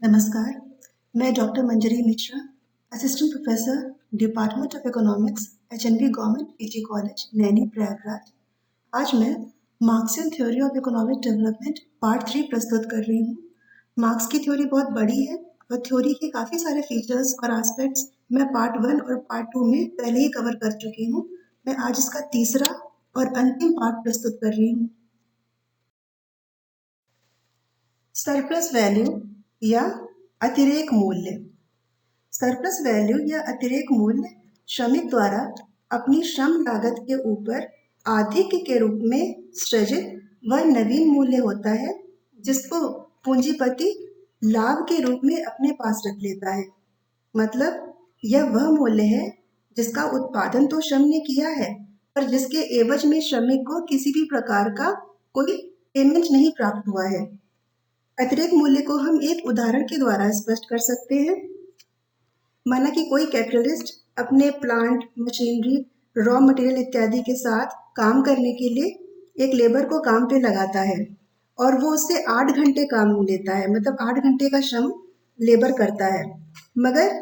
नमस्कार, मैं doctor Manjari Mishra, assistant professor, department of economics, HNB government PG college, Naini Prayagraj. आज मैं Marxian theory of economic development part 3 प्रस्तुत कर रही हूँ। मार्क्स की थ्योरी बहुत बड़ी है और थ्योरी के काफ़ी सारे फीचर्स और एस्पेक्ट्स मैं पार्ट 1 और पार्ट 2 में पहले ही कवर कर चुकी हूँ। मैं आज इसका तीसरा और अंतिम पार्ट प्रस्तुत कर रही हूँ। सरप्लस वैल्यू या अतिरेक मूल्य। सरप्लस वैल्यू या अतिरेक मूल्य श्रमिक द्वारा अपनी श्रम लागत के ऊपर आधिक्य के रूप में सृजित वह नवीन मूल्य होता है जिसको पूंजीपति लाभ के रूप में अपने पास रख लेता है। मतलब यह वह मूल्य है जिसका उत्पादन तो श्रम ने किया है पर जिसके एवज में श्रमिक को किसी भी प्रकार का कोई पेमेंट नहीं प्राप्त हुआ है। अतिरिक्त मूल्य को हम एक उदाहरण के द्वारा स्पष्ट कर सकते हैं। माना कि कोई कैपिटलिस्ट अपने प्लांट, मशीनरी, रॉ मटेरियल इत्यादि के साथ काम करने के लिए एक लेबर को काम पे लगाता है और वो उससे 8 घंटे काम लेता है, मतलब 8 घंटे का श्रम लेबर करता है। मगर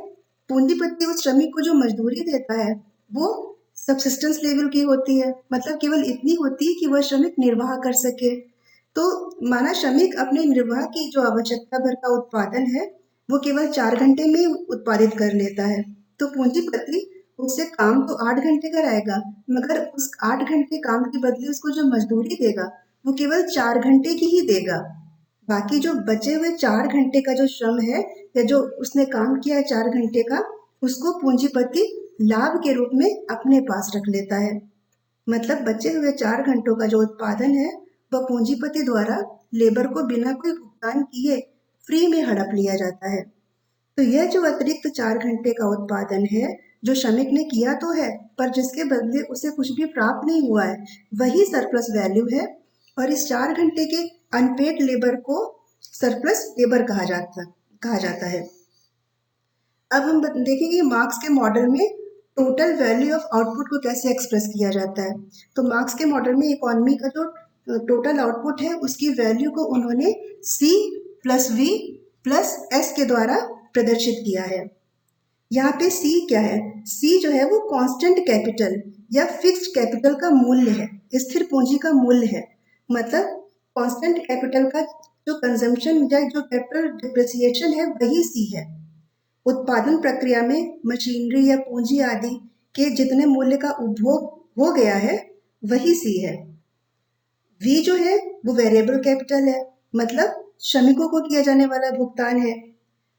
पूंजीपति उस श्रमिक को जो मजदूरी देता है वो सबसिस्टेंस लेवल की होती है, मतलब केवल इतनी होती है कि वह श्रमिक निर्वाह कर सके। तो माना श्रमिक अपने निर्वाह की जो आवश्यकता भर का उत्पादन है वो केवल 4 घंटे में उत्पादित कर लेता है। तो पूंजीपति उससे काम तो 8 घंटे कराएगा, मगर उस 8 घंटे काम के बदले उसको जो मजदूरी देगा वो केवल 4 घंटे की ही देगा। बाकी जो बचे हुए 4 घंटे का जो श्रम है या जो उसने काम किया है 4 घंटे का, उसको पूंजीपति लाभ के रूप में अपने पास रख लेता है। मतलब बचे हुए 4 घंटों का जो उत्पादन है वह पूंजीपति द्वारा लेबर को बिना कोई भुगतान किए फ्री में हड़प लिया जाता है। तो यह जो अतिरिक्त 4 घंटे का उत्पादन है जो श्रमिक ने किया तो है पर जिसके बदले उसे कुछ भी प्राप्त नहीं हुआ है, वही सरप्लस वैल्यू है। और इस 4 घंटे के अनपेड लेबर को सरप्लस लेबर कहा जाता है। अब हम देखेंगे मार्क्स के मॉडल में टोटल वैल्यू ऑफ आउटपुट को कैसे एक्सप्रेस किया जाता है। तो मार्क्स के मॉडल में इकोनॉमी का जो टोटल आउटपुट है उसकी वैल्यू को उन्होंने C plus V plus S के द्वारा प्रदर्शित किया है। यहाँ पे C क्या है? C जो है वो कांस्टेंट कैपिटल या फिक्स्ड कैपिटल का मूल्य है, स्थिर पूंजी का मूल्य है। मतलब कांस्टेंट कैपिटल का जो कंजम्पशन या जो कैपिटल डिप्रिसिएशन है वही C है। उत्पादन प्रक्रिया में मशीनरी या पूंजी आदि के जितने मूल्य का उपभोग हो गया है वही C है। V जो है वो वेरिएबल कैपिटल है, मतलब श्रमिकों को किया जाने वाला भुगतान है।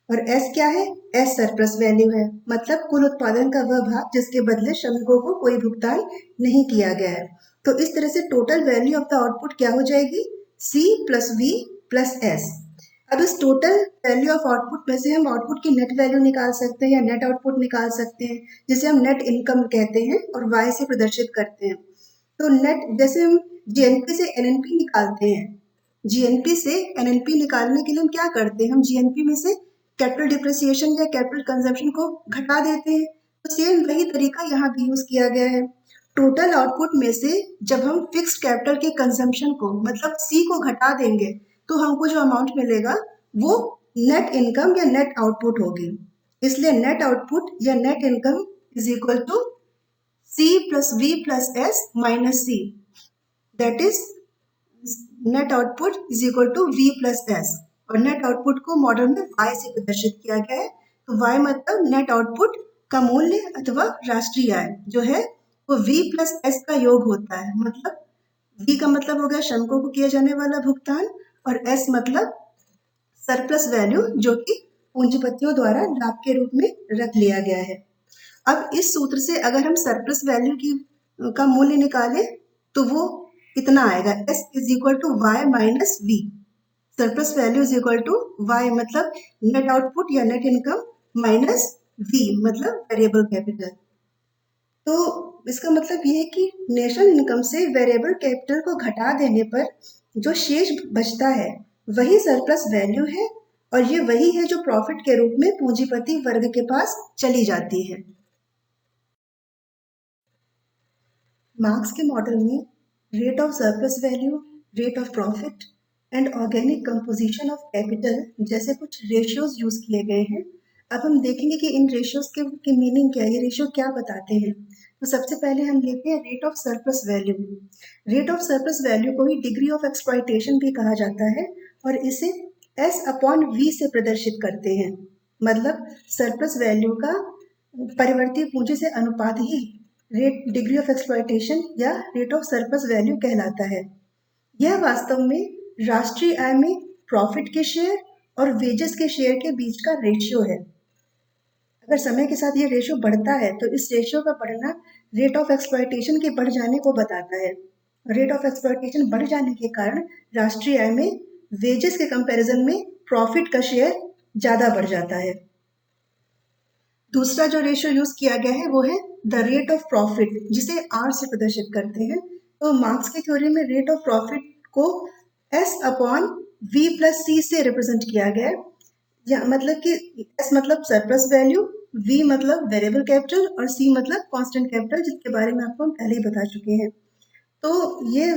और S क्या है? S सरप्लस वैल्यू है, मतलब कुल उत्पादन का वह भाग जिसके बदले श्रमिकों को कोई भुगतान नहीं किया गया है। तो इस तरह से total value of the output क्या हो जाएगी? C plus V plus S। अब इस टोटल वैल्यू ऑफ आउटपुट में से हम आउटपुट की नेट वैल्यू निकाल सकते हैं या नेट आउटपुट निकाल सकते हैं, जिसे हम नेट इनकम कहते हैं और Y से प्रदर्शित करते हैं। तो नेट जैसे हम जीएनपी से एनएनपी निकालते हैं, जीएनपी से एनएनपी निकालने के लिए हम क्या करते हैं? हम जीएनपी में से कैपिटल डिप्रिसिएशन या कैपिटल कंजम्पशन को घटा देते हैं। तो सेम वही तरीका यहाँ भी यूज किया गया है। टोटल आउटपुट में से जब हम फिक्स्ड कैपिटल के कंजम्पशन को मतलब C को घटा देंगे तो हमको जो अमाउंट मिलेगा वो नेट इनकम या नेट आउटपुट होगी। इसलिए नेट आउटपुट या net income is equal to C plus V plus S minus C, that is net output is equal to V plus S। और नेट आउटपुट को model में Y से प्रदर्शित किया गया है। तो Y मतलब नेट आउटपुट का मूल्य अथवा राष्ट्रीय आय जो है वो V प्लस S का योग होता है। मतलब V का मतलब हो गया श्रमिकों को किया जाने वाला भुगतान और S मतलब सरप्लस वैल्यू जो कि पूंजीपतियों द्वारा लाभ के रूप में रख लिया गया है। अब इस सूत्र से अगर हम सरप्लस वैल्यू का मूल्य निकालें तो वो इतना आएगा, S is equal to Y minus V. Surplus value is equal to Y मतलब नेट आउटपुट या नेट इनकम माइनस वी मतलब वेरिएबल कैपिटल। तो इसका मतलब ये है कि नेशनल इनकम से वेरिएबल कैपिटल को घटा देने पर जो शेष बचता है वही सरप्लस वैल्यू है और ये वही है जो प्रॉफिट के रूप में पूंजीपति वर्ग के पास चली जाती है। मार्क्स के मॉडल में rate of surplus value, rate of profit and organic composition of capital जैसे कुछ रेशियोज यूज किए गए हैं। अब हम देखेंगे कि इन रेशियोज के मीनिंग क्या है, ये रेशियो क्या बताते हैं। तो सबसे पहले हम लेते हैं rate of surplus value. Rate of surplus value को ही डिग्री ऑफ एक्सप्लॉयटेशन भी कहा जाता है और इसे S अपॉन V से प्रदर्शित करते हैं। मतलब सरप्लस वैल्यू का परिवर्ती पूंजी से अनुपात ही रेट डिग्री ऑफ एक्सप्लॉयटेशन या रेट ऑफ सरप्लस वैल्यू कहलाता है। यह वास्तव में राष्ट्रीय आय में प्रॉफिट के शेयर और वेजेस के शेयर के बीच का रेशियो है। अगर समय के साथ ये रेशियो बढ़ता है तो इस रेशियो का बढ़ना रेट ऑफ एक्सप्लॉयटेशन के बढ़ जाने को बताता है। रेट ऑफ एक्सप्लॉयटेशन बढ़ जाने के कारण राष्ट्रीय आय में वेजेस के कंपैरिजन में प्रॉफिट का शेयर ज्यादा बढ़ जाता है। दूसरा जो रेशियो यूज किया गया है वो है द रेट ऑफ प्रॉफिट, जिसे R से प्रदर्शित करते हैं। तो मार्क्स की थ्योरी में रेट ऑफ प्रॉफिट को S upon V plus C से रिप्रेजेंट किया गया है। या मतलब कि S मतलब सरप्लस वैल्यू, V मतलब वेरिएबल कैपिटल और C मतलब कांस्टेंट कैपिटल, जिसके बारे में आपको हम पहले ही बता चुके हैं। तो ये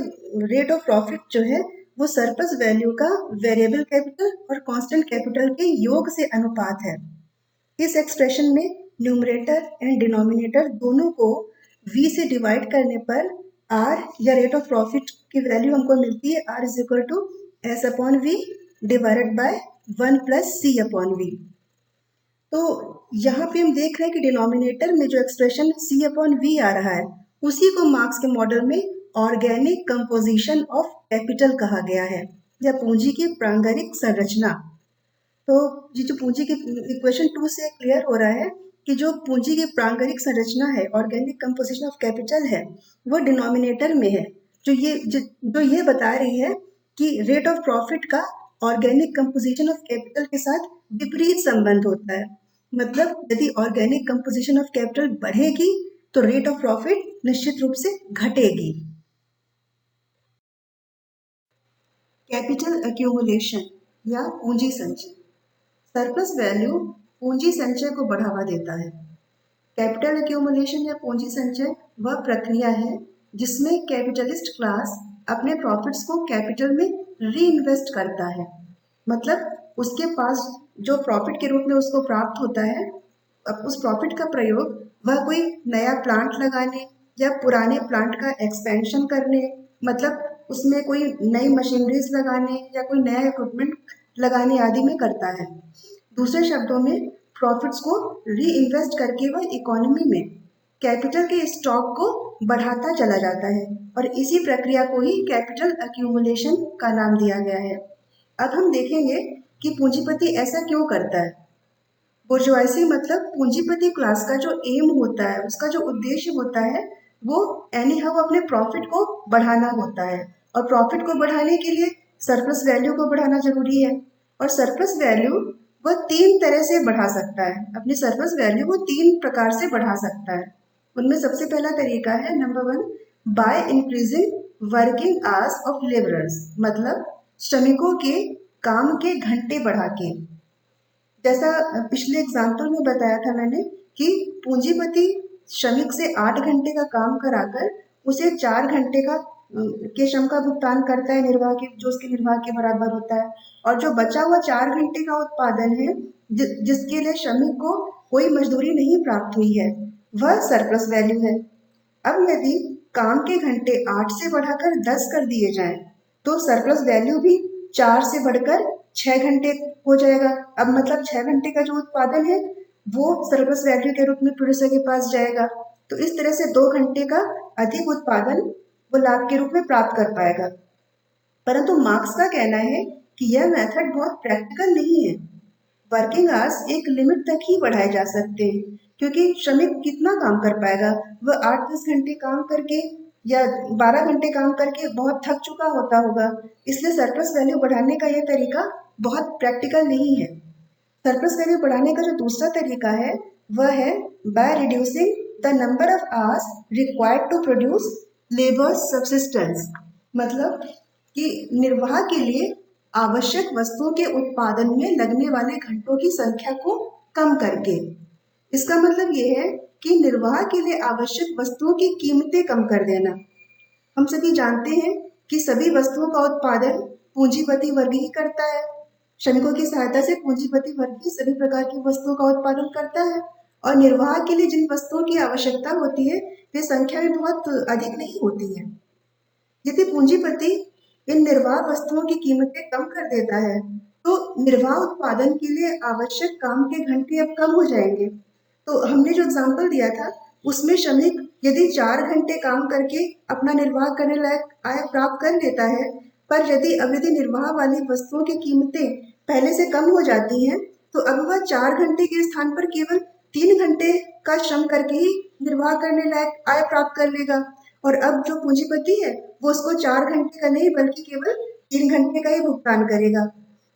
रेट ऑफ प्रॉफिट जो है वो सरप्लस वैल्यू का वेरिएबल कैपिटल और कांस्टेंट कैपिटल के योग से अनुपात है। इस एक्सप्रेशन में न्यूमरेटर एंड डिनोमिनेटर दोनों को V से डिवाइड करने पर R या रेट ऑफ प्रॉफिट की वैल्यू हमको मिलती है R is equal to S upon V divided by 1 plus C upon V। तो यहाँ पे हम देख रहे हैं कि डिनोमिनेटर में जो एक्सप्रेशन C अपॉन V आ रहा है उसी को मार्क्स के मॉडल में ऑर्गेनिक कंपोजिशन ऑफ कैपिटल कहा गया है या पूंजी की प्रांगरिक संरचना। तो ये जो पूंजी की इक्वेशन 2 से क्लियर हो रहा है कि जो पूंजी की प्रांगरिक संरचना है, ऑर्गेनिक कंपोजिशन ऑफ कैपिटल है, वो डिनोमिनेटर में है, जो ये बता रही है कि रेट ऑफ प्रॉफिट का ऑर्गेनिक कंपोजिशन ऑफ कैपिटल के साथ विपरीत संबंध होता है। मतलब यदि ऑर्गेनिक कंपोजिशन ऑफ कैपिटल बढ़ेगी तो रेट ऑफ प्रॉफिट निश्चित रूप से घटेगी। कैपिटल एक्यूमुलेशन या पूंजी संचय। सरप्लस वैल्यू पूंजी संचय को बढ़ावा देता है। कैपिटल एक्यूमुलेशन या पूंजी संचय वह प्रक्रिया है जिसमें कैपिटलिस्ट क्लास अपने प्रॉफिट्स को कैपिटल में री इन्वेस्ट करता है। मतलब उसके पास जो प्रॉफिट के रूप में उसको प्राप्त होता है, अब उस प्रॉफिट का प्रयोग वह कोई नया प्लांट लगाने या पुराने प्लांट का एक्सपेंशन करने, मतलब उसमें कोई नई मशीनरीज लगाने या कोई नया इक्विपमेंट लगाने आदि में करता है। दूसरे शब्दों में प्रॉफिट्स को री इन्वेस्ट करके वह इकोनॉमी में कैपिटल के स्टॉक को बढ़ाता चला जाता है और इसी प्रक्रिया को ही कैपिटल एक्यूमुलेशन का नाम दिया गया है। अब हम देखेंगे कि पूंजीपति ऐसा क्यों करता है। बुर्जुआसी मतलब पूंजीपति क्लास का जो एम होता है, उसका जो उद्देश्य होता है वो एनी हाउ अपने प्रॉफिट को बढ़ाना होता है और प्रॉफिट को बढ़ाने के लिए सरप्लस वैल्यू को बढ़ाना जरूरी है। और सरप्लस वैल्यू वह 3 तरह से बढ़ा सकता है, अपनी सरप्लस वैल्यू को 3 प्रकार से बढ़ा सकता है। उनमें सबसे पहला तरीका है number 1 by increasing working hours of labourers, मतलब श्रमिकों के काम के घंटे बढ़ा के। जैसा पिछले एग्जाम्पल में बताया था मैंने कि पूंजीपति श्रमिक से 8 घंटे का काम कराकर उसे 4 घंटे के श्रम का भुगतान करता है, निर्वाह के जो उसके निर्वाह के बराबर होता है। और जो बचा हुआ 4 घंटे का उत्पादन है जिसके लिए श्रमिक को कोई मजदूरी नहीं प्राप्त हुई है, वह सरप्लस वैल्यू है। अब यदि काम के घंटे 8 से बढ़ाकर 10 कर दिए जाएं तो सरप्लस वैल्यू भी 4 से बढ़कर 6 घंटे हो जाएगा। अब मतलब 6 घंटे का जो उत्पादन है वो सरप्लस वैल्यू के रूप में प्रोड्यूसर के पास जाएगा। तो इस तरह से 2 घंटे का अधिक उत्पादन वो लाभ के रूप में प्राप्त कर पाएगा। परंतु मार्क्स का कहना है कि यह मेथड बहुत प्रैक्टिकल नहीं है। वर्किंग आवर्स एक लिमिट तक ही बढ़ाए जा सकते हैं, क्योंकि श्रमिक कितना काम कर पाएगा, वह 8-10 घंटे काम करके या 12 घंटे काम करके बहुत थक चुका होगा। इसलिए सरप्लस वैल्यू बढ़ाने का यह तरीका बहुत प्रैक्टिकल नहीं है। सरप्लस वैल्यू बढ़ाने का जो दूसरा तरीका है वह है by reducing the number of hours required to produce labour subsistence, मतलब कि निर्वाह के लिए आवश्यक वस्तुओं के उत्पादन में लगने वाले घंटों की संख्या को कम करके। इसका मतलब यह है कि निर्वाह के लिए आवश्यक वस्तुओं की कीमतें कम कर देना। हम सभी जानते हैं कि सभी वस्तुओं का उत्पादन पूंजीपति वर्ग ही करता है। श्रमिकों की सहायता से पूंजीपति वर्ग ही सभी प्रकार की वस्तुओं का उत्पादन करता है और निर्वाह के लिए जिन वस्तुओं की आवश्यकता होती है वे संख्या में बहुत अधिक नहीं होती है। यदि पूंजीपति इन निर्वाह वस्तुओं की कीमतें कम कर देता है तो निर्वाह उत्पादन के लिए आवश्यक काम के घंटे अब कम हो जाएंगे। तो हमने जो एग्जाम्पल दिया था उसमें श्रमिक यदि 4 घंटे काम करके अपना निर्वाह करने लायक आय प्राप्त कर लेता है, पर यदि निर्वाह वाली वस्तुओं की कीमतें पहले से कम हो जाती हैं तो अब वह 4 घंटे के स्थान पर केवल 3 घंटे का श्रम करके ही निर्वाह करने लायक आय प्राप्त कर लेगा। और अब जो पूंजीपति है वो उसको 4 घंटे का नहीं बल्कि केवल 3 घंटे का ही भुगतान करेगा।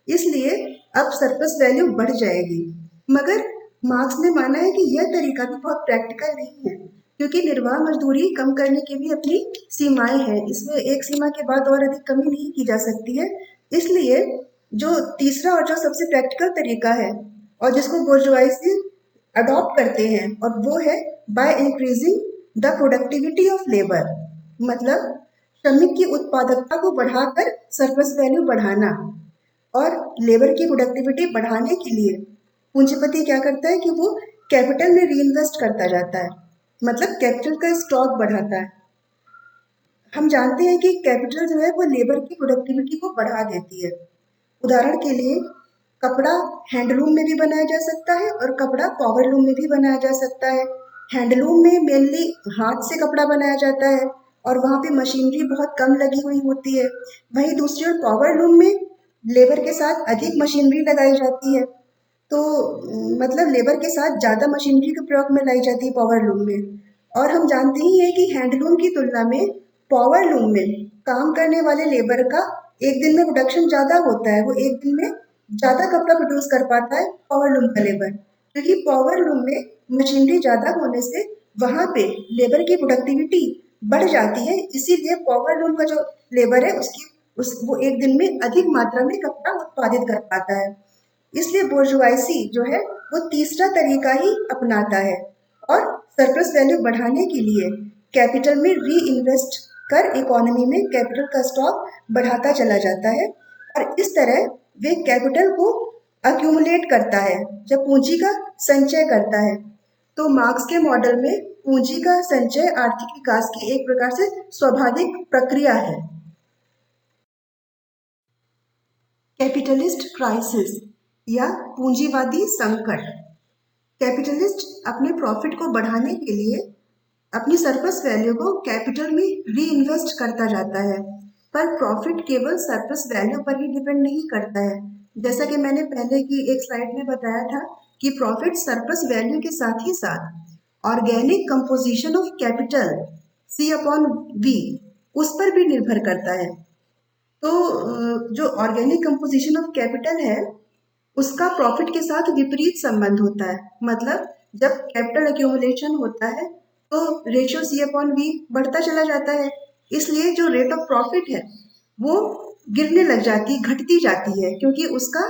इसलिए अब सरप्लस वैल्यू बढ़ जाएगी। मगर मार्क्स ने माना है कि यह तरीका भी बहुत प्रैक्टिकल नहीं है, क्योंकि निर्वाह मजदूरी कम करने की भी अपनी सीमाएं हैं। इसमें एक सीमा के बाद और अधिक कमी नहीं की जा सकती है। इसलिए जो तीसरा और जो सबसे प्रैक्टिकल तरीका है और जिसको बोर्जुआइजी अडॉप्ट करते हैं और वो है by increasing the productivity of labour, मतलब श्रमिक की उत्पादकता को बढ़ाकर सरप्लस वैल्यू बढ़ाना। और लेबर की प्रोडक्टिविटी बढ़ाने के लिए पूंजीपति क्या करता है कि वो कैपिटल में रीइन्वेस्ट करता जाता है, मतलब कैपिटल का स्टॉक बढ़ाता है। हम जानते हैं कि कैपिटल जो है वो लेबर की प्रोडक्टिविटी को बढ़ा देती है। उदाहरण के लिए कपड़ा हैंडलूम में भी बनाया जा सकता है और कपड़ा पावरलूम में भी बनाया जा सकता है। हैंडलूम में मेनली हाथ से कपड़ा बनाया जाता है और वहाँ पे मशीनरी बहुत कम लगी हुई होती है। वहीं दूसरी ओर पावरलूम में लेबर के साथ अधिक मशीनरी लगाई जाती है, तो मतलब लेबर के साथ ज़्यादा मशीनरी के प्रयोग में लाई जाती है पावरलूम में। और हम जानते ही हैं कि हैंडलूम की तुलना में पावरलूम में काम करने वाले लेबर का एक दिन में प्रोडक्शन ज़्यादा होता है, वो एक दिन में ज़्यादा कपड़ा प्रोड्यूस कर पाता है पावरलूम का लेबर, क्योंकि पावरलूम में मशीनरी ज़्यादा होने से वहाँ पे लेबर की प्रोडक्टिविटी बढ़ जाती है। इसीलिए पावरलूम का जो लेबर है वो एक दिन में अधिक मात्रा में कपड़ा उत्पादित कर पाता है। इसलिए बोर्जुआइसी जो है वो तीसरा तरीका ही अपनाता है और सरप्लस वैल्यू बढ़ाने के लिए कैपिटल में री इन्वेस्ट कर इकोनॉमी में कैपिटल का स्टॉक बढ़ाता चला जाता है और इस तरह वे कैपिटल को अक्यूमुलेट करता है, जब पूंजी का संचय करता है। तो मार्क्स के मॉडल में पूंजी का संचय आर्थिक विकास की एक प्रकार से स्वाभाविक प्रक्रिया है। कैपिटलिस्ट क्राइसिस या पूंजीवादी संकट। कैपिटलिस्ट अपने प्रॉफिट को बढ़ाने के लिए अपनी सरप्लस वैल्यू को कैपिटल में री इन्वेस्ट करता जाता है, पर प्रॉफिट केवल सरप्लस वैल्यू पर ही डिपेंड नहीं करता है। जैसा कि मैंने पहले की एक स्लाइड में बताया था कि प्रॉफिट सरप्लस वैल्यू के साथ ही साथ organic composition of capital C/V उस पर भी निर्भर करता है। तो जो ऑर्गेनिक कंपोजिशन ऑफ कैपिटल है उसका प्रॉफिट के साथ विपरीत संबंध होता है। मतलब जब कैपिटल एक्यूमुलेशन होता है तो रेशियो C/V बढ़ता चला जाता है, इसलिए जो रेट ऑफ प्रॉफिट है वो गिरने लग जाती, घटती जाती है, क्योंकि उसका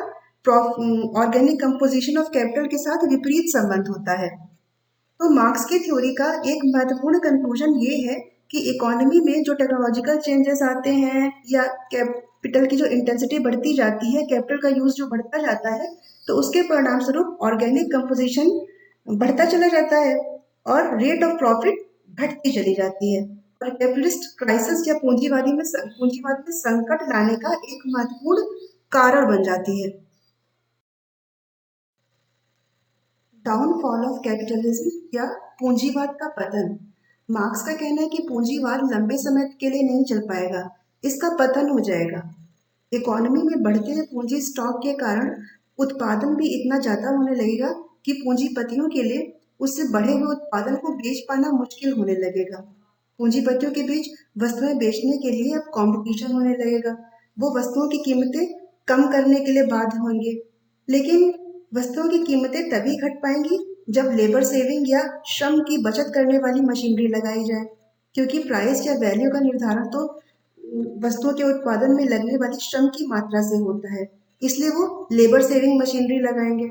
ऑर्गेनिक कंपोजिशन ऑफ कैपिटल के साथ विपरीत संबंध होता है। तो मार्क्स की थ्योरी का एक महत्वपूर्ण कंक्लूजन ये है कि इकोनॉमी में जो टेक्नोलॉजिकल चेंजेस आते हैं या कैपिटल की जो इंटेंसिटी बढ़ती जाती है, कैपिटल का यूज जो बढ़ता जाता है, तो उसके परिणाम स्वरूप ऑर्गेनिक कंपोजिशन बढ़ता चला जाता है और रेट ऑफ प्रॉफिट घटती चली जाती है और कैपिटलिस्ट क्राइसिस या पूंजीवाद में संकट लाने का एक महत्वपूर्ण कारण बन जाती है। डाउनफॉल ऑफ कैपिटलिज्म या पूंजीवाद का पतन। मार्क्स का कहना है कि पूंजीवाद लंबे समय के लिए नहीं चल पाएगा, इसका पतन हो जाएगा। इकोनॉमी में बढ़ते हुए पूंजी स्टॉक के कारण उत्पादन भी इतना ज़्यादा होने लगेगा कि पूंजीपतियों के लिए उससे बढ़े हुए उत्पादन को बेच पाना मुश्किल होने लगेगा। पूंजीपतियों के बीच वस्तुएं बेचने के लिए अब कंपटीशन होने लगेगा। वो वस्तुओं की कीमतें कम करने के लिए बाध्य होंगे, लेकिन वस्तुओं की कीमतें तभी घट पाएंगी जब लेबर सेविंग या श्रम की बचत करने वाली मशीनरी लगाई जाए, क्योंकि प्राइस या वैल्यू का निर्धारण तो वस्तुओं के उत्पादन में लगने वाली श्रम की मात्रा से होता है। इसलिए वो लेबर सेविंग मशीनरी लगाएंगे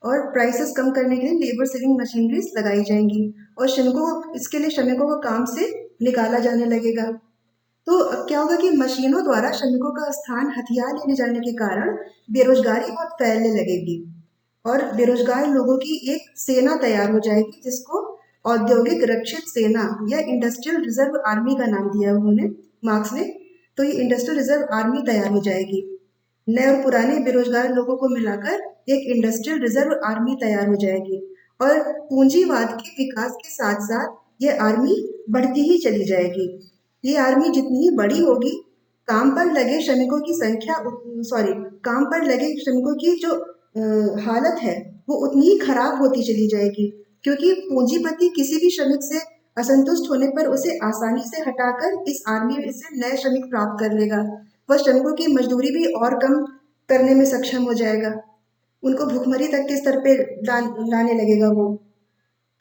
और प्राइसेस कम करने के लिए लेबर सेविंग मशीनरीज लगाई जाएंगी और इसके लिए श्रमिकों को काम से निकाला जाने लगेगा। तो अब क्या होगा कि मशीनों द्वारा श्रमिकों का स्थान हथियार लेने जाने के कारण बेरोजगारी बहुत फैलने लगेगी और बेरोजगार लोगों की एक सेना तैयार हो जाएगी जिसको औद्योगिक रक्षित सेना या इंडस्ट्रियल रिजर्व आर्मी का नाम दिया उन्होंने मार्क्स ने। तो ये इंडस्ट्रियल रिजर्व आर्मी तैयार हो जाएगी। नए और पुराने बेरोजगार लोगों को मिलाकर एक इंडस्ट्रियल रिजर्व आर्मी तैयार हो जाएगी और पूंजीवाद के विकास के साथ साथ ये आर्मी बढ़ती ही चली जाएगी। ये आर्मी जितनी ही बड़ी होगी, काम पर लगे श्रमिकों की संख्या सॉरी काम पर लगे श्रमिकों की जो हालत है वो उतनी ही खराब होती चली जाएगी, क्योंकि पूंजीपति किसी भी श्रमिक से असंतुष्ट होने पर उसे आसानी से हटाकर इस आर्मी से नए श्रमिक प्राप्त कर लेगा। वह श्रमिकों की मजदूरी भी और कम करने में सक्षम हो जाएगा, उनको भुखमरी तक के स्तर पे लाने लगेगा वो।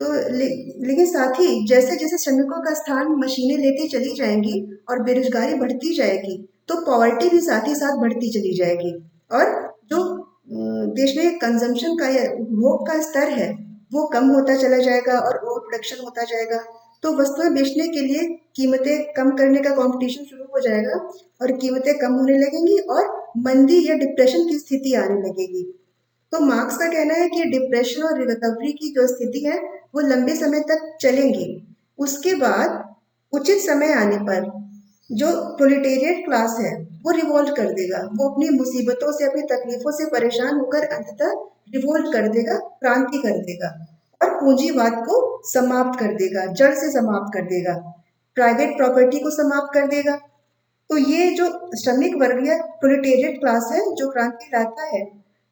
तो लेकिन साथ ही जैसे जैसे श्रमिकों का स्थान मशीनें लेती चली जाएंगी और बेरोजगारी बढ़ती जाएगी, तो पॉवर्टी भी साथ ही साथ बढ़ती चली जाएगी और जो देश में कंजम्पशन का या उपभोग का स्तर है वो कम होता चला जाएगा और ओवर प्रोडक्शन होता जाएगा। तो वस्तुएं बेचने के लिए कीमतें कम करने का कंपटीशन शुरू हो जाएगा और कीमतें कम होने लगेंगी और मंदी या डिप्रेशन की स्थिति आने लगेगी। तो मार्क्स का कहना है कि डिप्रेशन और रिकवरी की जो स्थिति है वो लंबे समय तक चलेंगी। उसके बाद उचित समय आने पर जो प्रोलेटेरिएट क्लास है वो रिवोल्ट कर देगा, वो अपनी मुसीबतों से अपनी तकलीफों से परेशान होकर अंततः रिवोल्ट कर देगा, क्रांति कर देगा और पूंजीवाद को समाप्त कर देगा, जड़ से समाप्त कर देगा, प्राइवेट प्रॉपर्टी को समाप्त कर देगा। तो ये जो श्रमिक वर्ग या प्रोलेटेरिएट क्लास है जो क्रांति लाता है,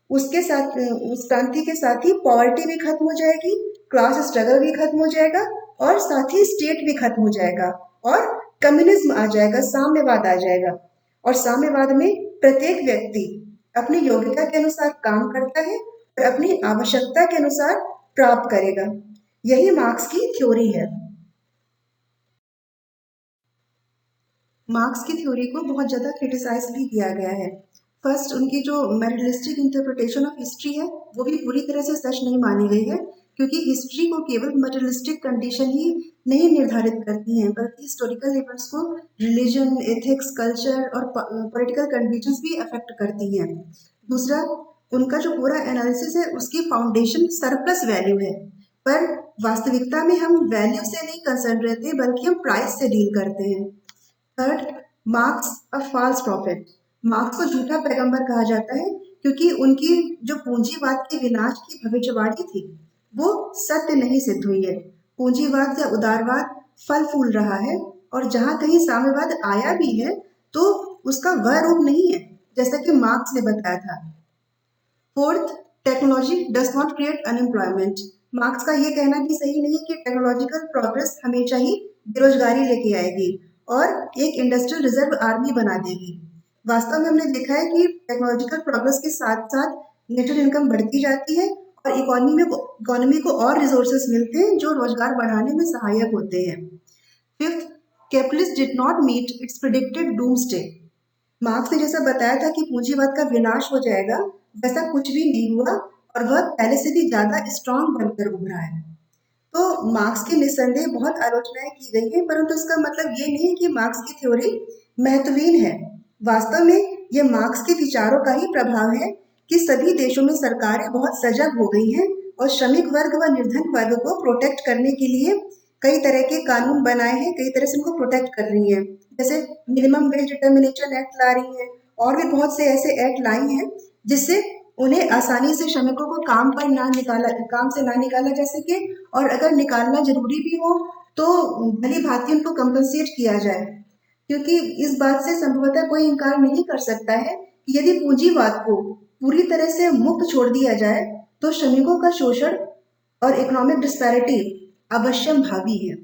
उसके साथ उस क्रांति के साथ ही पॉवर्टी भी खत्म हो जाएगी, क्लास स्ट्रगल भी खत्म हो जाएगा और साथ ही स्टेट भी खत्म हो जाएगा और कम्युनिज्म आ जाएगा, साम्यवाद आ जाएगा। और साम्यवाद में प्रत्येक व्यक्ति अपनी योग्यता के अनुसार काम करता है और अपनी आवश्यकता के अनुसार प्राप्त करेगा। यही मार्क्स की थ्योरी है। मार्क्स की थ्योरी को बहुत ज़्यादा क्रिटिसाइज भी किया गया है। फर्स्ट, उनकी जो मटेरियलिस्टिक इंटरप्रिटेशन ऑफ हिस्ट्री है वो भी पूरी तरह से सच नहीं मानी गई है, क्योंकि हिस्ट्री को केवल मटेरियलिस्टिक कंडीशन ही नहीं निर्धारित करती हैं, बल्कि हिस्टोरिकल इवेंट्स को रिलीजन, एथिक्स, कल्चर और पॉलिटिकल कंडीशंस भी अफेक्ट करती हैं। दूसरा, उनका जो पूरा एनालिसिस है उसकी फाउंडेशन सरप्लस वैल्यू है, पर वास्तविकता में हम वैल्यू से नहीं कंसर्न रहते बल्कि हम प्राइस से डील करते हैं। Third, Marx a false prophet. Marx को झूठा पैगंबर कहा जाता है क्योंकि उनकी जो पूंजीवाद के विनाश की भविष्यवाणी थी वो सत्य नहीं सिद्ध हुई है। पूंजीवाद या उदारवाद फल फूल रहा है और जहां कहीं साम्यवाद आया भी है तो उसका वह रूप नहीं है जैसा कि मार्क्स ने बताया था। Fourth, technology does not create unemployment. Marks का ये कहना भी सही नहीं कि टेक्नोलॉजिकल प्रोग्रेस हमेशा ही बेरोजगारी लेके आएगी और एक इंडस्ट्रियल रिजर्व आर्मी बना देगी। वास्तव में हमने देखा है कि टेक्नोलॉजिकल प्रोग्रेस के साथ साथ नेशनल इनकम बढ़ती जाती है और इकोनॉमी को और रिसोर्सेस मिलते हैं जो रोजगार बढ़ाने में सहायक होते हैं। Fifth, capitalist did not meet its predicted doomsday. Marx ने जैसा बताया था कि पूंजीवाद का विनाश हो जाएगा, वैसा कुछ भी नहीं हुआ और वह पहले से भी ज्यादा स्ट्रांग बनकर उभरा है। तो मार्क्स की निस्संदेह बहुत आलोचनाएं की गई हैं, परंतु इसका मतलब ये नहीं है कि मार्क्स की थ्योरी महत्वहीन है। वास्तव में ये मार्क्स के विचारों का ही प्रभाव है कि सभी देशों में सरकारें बहुत सजग हो गई हैं और श्रमिक वर्ग व निर्धन वर्ग को प्रोटेक्ट करने के लिए कई तरह के कानून बनाए हैं, कई तरह से उनको प्रोटेक्ट कर रही हैं। जैसे मिनिमम वेज डिटर्मिनेशन एक्ट ला रही हैं और भी बहुत से ऐसे एक्ट लाई हैं जिससे उन्हें आसानी से श्रमिकों को काम से ना निकाला जा सके और अगर निकालना जरूरी भी हो तो भली भांति उनको कंपनसेट किया जाए, क्योंकि इस बात से संभवतः कोई इनकार नहीं कर सकता है कि यदि पूंजीवाद को पूरी तरह से मुक्त छोड़ दिया जाए तो श्रमिकों का शोषण और इकोनॉमिक डिस्पैरिटी अवश्यम भावी है।